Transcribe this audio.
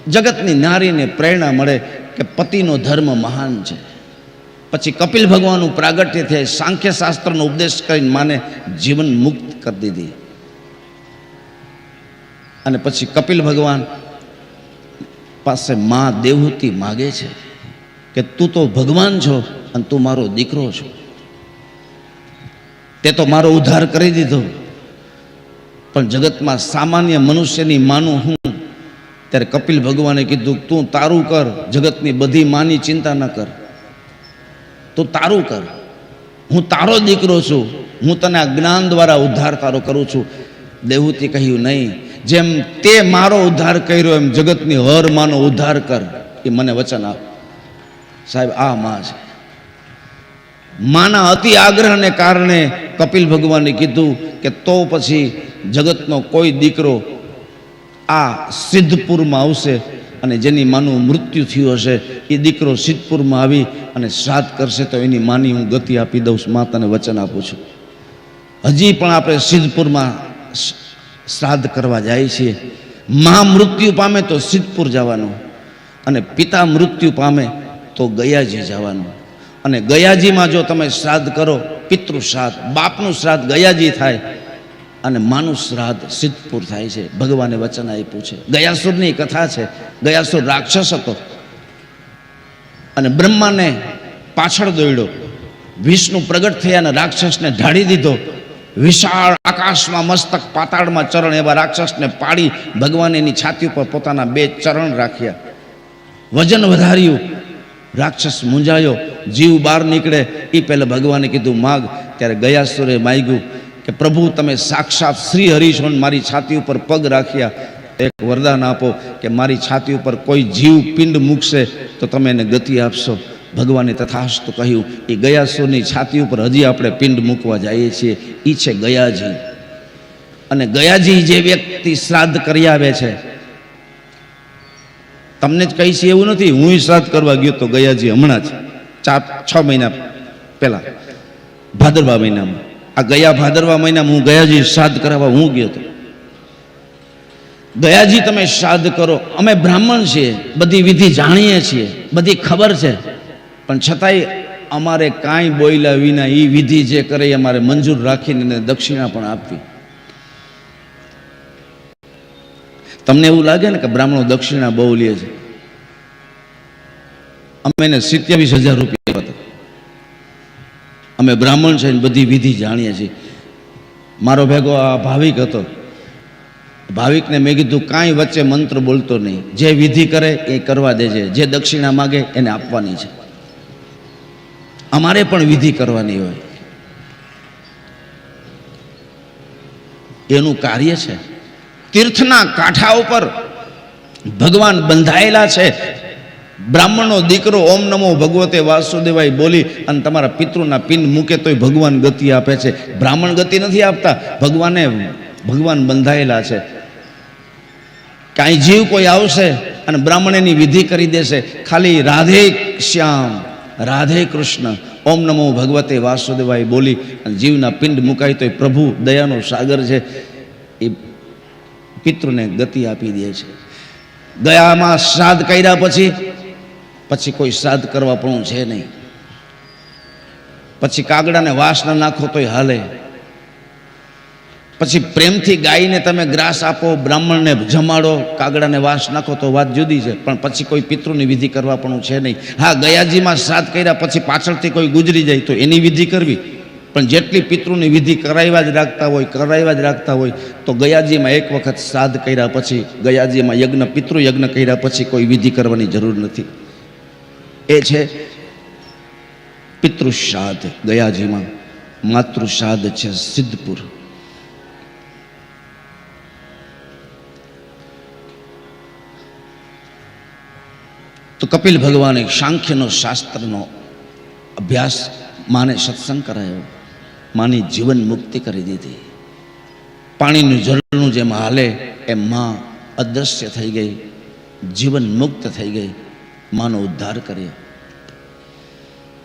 જગતની નારીને પ્રેરણા મળે કે પતિનો ધર્મ મહાન છે. પછી કપિલ ભગવાનનું પ્રાગટ્ય થાય, સાંખ્ય શાસ્ત્રનો ઉપદેશ કરીને માને જીવન મુક્ત કરી દીધી. અને પછી કપિલ ભગવાન પાસે મા દેવહૂતિ માગે છે કે તું તો ભગવાન છો અને તું મારો દીકરો છો, તે તો મારો ઉદ્ધાર કરી દીધો, પણ જગતમાં સામાન્ય મનુષ્યની માનું હું. ત્યારે કપિલ ભગવાને કીધું તું તારું કર, જગતની બધી માની ચિંતા ન કર, તું તારું કર, હું તારો દીકરો છું, હું તને આ જ્ઞાન દ્વારા ઉદ્ધાર તારો કરું છું. દેવહૂતિ કહ્યું નહીં, જેમ તે મારો ઉદ્ધાર કર્યો એમ જગતની હર માનો ઉદ્ધાર કર, એ મને વચન આપ. સાહેબ આ માં છે. માના અતિ આગ્રહને કારણે કપિલ ભગવાને કીધું કે તો પછી જગતનો કોઈ દીકરો આ સિદ્ધપુરમાં આવશે અને જેની માનું મૃત્યુ થયું હશે એ દીકરો સિદ્ધપુરમાં આવી અને શ્રાદ્ધ કરશે તો એની માની હું ગતિ આપી દઉં. માતાને વચન આપું છું. હજી પણ આપણે સિદ્ધપુરમાં શ્રાદ્ધ કરવા જાય છીએ. મા મૃત્યુ પામે તો સિદ્ધપુર જવાનું, અને પિતા મૃત્યુ પામે તો ગયાજી જવાનું. અને ગયાજીમાં જો તમે શ્રાદ્ધ કરો, પિતૃ શ્રાદ્ધ, બાપનું શ્રાદ્ધ ગયાજી થાય અને માનું શ્રાદ્ધ સિદ્ધપુર થાય છે. ભગવાને વચન આપ્યું છે. ગયાસુરની કથા છે. ગયાસુર રાક્ષસ હતો અને બ્રહ્માને પાછળ દોડ્યો. વિષ્ણુ પ્રગટ થયા અને રાક્ષસને ઢાળી દીધો. વિશાળ આકાશમાં મસ્તક, પાતાળમાં ચરણ, એવા રાક્ષસને પાડી ભગવાને એની છાતી ઉપર પોતાના 2 ચરણ રાખ્યા. વજન વધાર્યું. રાક્ષસ મૂંઝાયો, જીવ બહાર નીકળે એ પહેલાં ભગવાને કીધું માગ. ત્યારે ગયાસુરે માગ્યું કે પ્રભુ તમે સાક્ષાત શ્રી હરિ છો, મારી છાતી ઉપર પગ રાખ્યા, એક વરદાન આપો કે મારી છાતી ઉપર કોઈ જીવ પિંડ મૂકશે તો તમે એને ગતિ આપશો. ભગવાને તથાસ્તુ કહ્યું. એ ગયાસુરની છાતી ઉપર હજી આપણે પિંડ મૂકવા જઈએ છીએ, એ છે ગયાજી. અને ગયાજી જે વ્યક્તિ શ્રાદ્ધ કરી આવે છે, તમને જ કહી છે એવું નથી, હું શ્રાદ્ધ કરવા ગયો તો ગયાજી હમણાં જ 4-6 મહિના પહેલા ભાદરવા મહિનામાં, આ ગયા ભાદરવા મહિનામાં હું ગયાજી શ્રાદ્ધ કરાવવા હું ગયો હતો. ગયાજી તમે શ્રાદ્ધ કરો, અમે બ્રાહ્મણ છીએ, બધી વિધિ જાણીએ છીએ, બધી ખબર છે, પણ છતાંય અમારે કાંઈ બોલ્યા વિના એ વિધિ જે કરે એ અમારે મંજૂર રાખીને દક્ષિણા પણ આપવી. તમને એવું લાગે ને કે બ્રાહ્મણો દક્ષિણા બહુ લે છે? અમે એને 27,000 રૂપિયા હતા. અમે બ્રાહ્મણ છે, બધી વિધિ જાણીએ છીએ. મારો ભેગો આ ભાવિક હતો. ભાવિકને મેં કીધું કાંઈ વચ્ચે મંત્ર બોલતો નહીં, જે વિધિ કરે એ કરવા દેજે, જે દક્ષિણા માગે એને આપવાની છે. અમારે પણ વિધિ કરવાની હોય, એનું કાર્ય છે. તીર્થના કાંઠા ઉપર ભગવાન બંધાયેલા છે. બ્રાહ્મણનો દીકરો ઓમ નમો ભગવતે વાસુદેવાય બોલી અને તમારા પિતૃના પિંડ મૂકે તોય ભગવાન ગતિ આપે છે. બ્રાહ્મણ ગતિ નથી આપતા, ભગવાન બંધાયેલા છે. કાંઈ જીવ કોઈ આવશે અને બ્રાહ્મણ એની વિધિ કરી દેશે, ખાલી રાધે શ્યામ, રાધે કૃષ્ણ, ઓમ નમો ભગવતે વાસુદેવાય બોલી અને જીવના પિંડ મુકાય તો પ્રભુ દયાનો સાગર છે, એ પિતૃને ગતિ આપી દે છે. ગયામાં શ્રાદ્ધ કર્યા પછી કોઈ શ્રાદ્ધ કરવા પણ છે નહીં. પછી કાગડાને વાસ ન નાખો તોય હાલે. પછી પ્રેમથી ગાયને તમે ગ્રાસ આપો, બ્રાહ્મણને જમાડો, કાગડાને વાસ નાખો તો વાત જુદી છે, પણ પછી કોઈ પિતૃની વિધિ કરવા પણ છે નહીં. હા, ગયાજીમાં શ્રાદ્ધ કર્યા પછી પાછળથી કોઈ ગુજરી જાય તો એની વિધિ કરવી, પણ જેટલી પિતૃની વિધિ કરાવ્યા જ રાખતા હોય તો ગયાજીમાં એક વખત શ્રાદ્ધ કર્યા પછી, ગયાજીમાં યજ્ઞ, પિતૃયજ્ઞ કર્યા પછી કોઈ વિધિ કરવાની જરૂર નથી. એ છે પિતૃ શ્રાદ્ધ ગયાજીમાં. માતૃ શ્રાદ્ધ છે સિદ્ધપુર. તો કપિલ ભગવાને સાંખ્યનો શાસ્ત્રનો અભ્યાસ, માને સત્સંગ કરાયો, માની જીવન મુક્તિ કરી દીધી. પાણીનું ઝરણું જેમ હાલે એમ માં અદૃશ્ય થઈ ગઈ, જીવન મુક્ત થઈ ગઈ, માનો ઉદ્ધાર કર્યો.